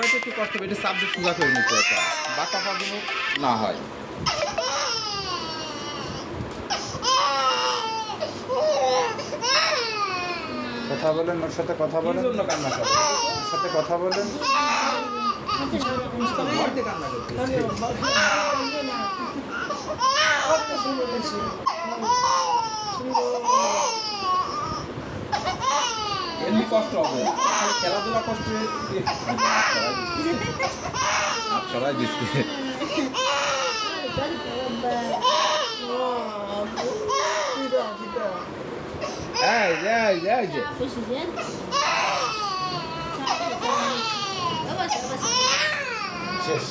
চালাইতে একটু কষ্ট হবে, এটা সাবজেক্ট সোজা করে নিতে এটা বাঁকা পা যেন না হয়। কথা বলেন, ওর সাথে কথা কি বলেন, জন্য কান্না করে? ওর সাথে কথা বলেন। ভয়তে কান্না করতেছে। এমনি কষ্ট হবে, খালি খেলাধুলা কষ্ট হাত সরাই দিচ্ছে। এই যে এই যে এই যে শেষ।